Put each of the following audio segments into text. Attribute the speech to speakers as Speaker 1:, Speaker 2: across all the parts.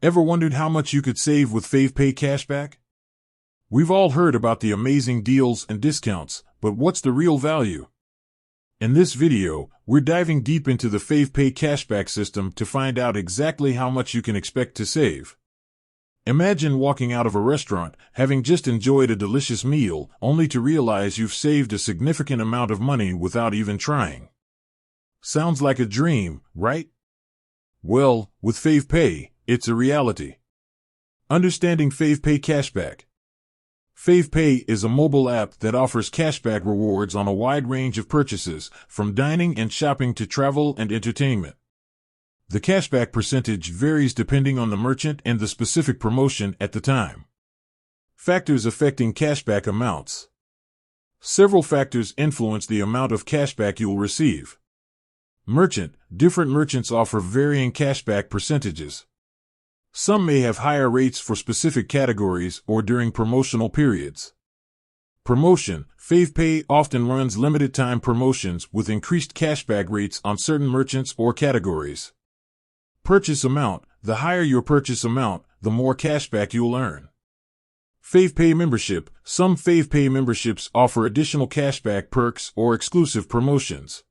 Speaker 1: Ever wondered how much you could save with FavePay cashback? We've all heard about the amazing deals and discounts, but what's the real value? In this video, we're diving deep into the FavePay cashback system to find out exactly how much you can expect to save. Imagine walking out of a restaurant, having just enjoyed a delicious meal, only to realize you've saved a significant amount of money without even trying. Sounds like a dream, right? Well, with FavePay, it's a reality. Understanding FavePay cashback. FavePay is a mobile app that offers cashback rewards on a wide range of purchases, from dining and shopping to travel and entertainment. The cashback percentage varies depending on the merchant and the specific promotion at the time. Factors affecting cashback amounts. Several factors influence the amount of cashback you will receive. Merchant. Different merchants offer varying cashback percentages. Some may have higher rates for specific categories or during promotional periods. Promotion. FavePay often runs limited-time promotions with increased cashback rates on certain merchants or categories. Purchase amount. The higher your purchase amount, the more cashback you'll earn. FavePay membership. Some FavePay memberships offer additional cashback perks or exclusive promotions.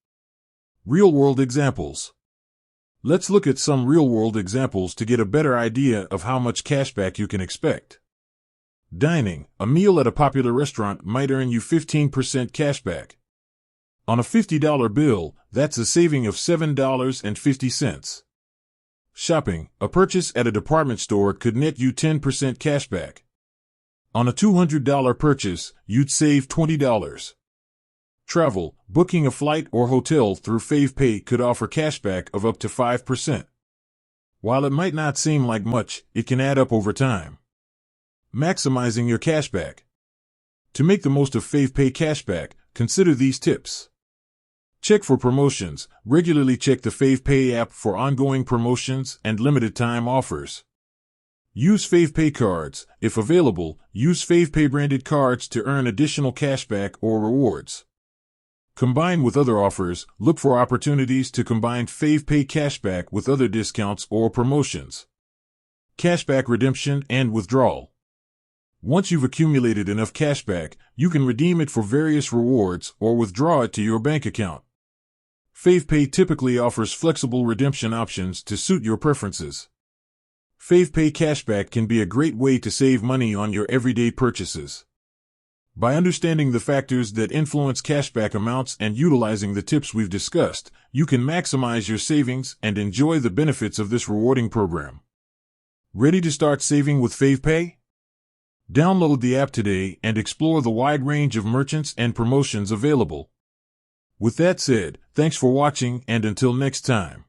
Speaker 1: Real-world examples. Let's look at some real-world examples to get a better idea of how much cashback you can expect. Dining. A meal at a popular restaurant might earn you 15% cashback. On a $50 bill, that's a saving of $7.50. Shopping. A purchase at a department store could net you 10% cashback. On a $200 purchase, you'd save $20. Travel. Booking a flight or hotel through FavePay could offer cashback of up to 5%. While it might not seem like much, it can add up over time. Maximizing your cashback. To make the most of FavePay cashback, consider these tips. Check for promotions. Regularly check the FavePay app for ongoing promotions and limited-time offers. Use FavePay cards. If available, use FavePay branded cards to earn additional cashback or rewards. Combine with other offers. Look for opportunities to combine FavePay cashback with other discounts or promotions. Cashback redemption and withdrawal. Once you've accumulated enough cashback, you can redeem it for various rewards or withdraw it to your bank account. FavePay typically offers flexible redemption options to suit your preferences. FavePay cashback can be a great way to save money on your everyday purchases. By understanding the factors that influence cashback amounts and utilizing the tips we've discussed, you can maximize your savings and enjoy the benefits of this rewarding program. Ready to start saving with FavePay? Download the app today and explore the wide range of merchants and promotions available. With that said, thanks for watching, and until next time.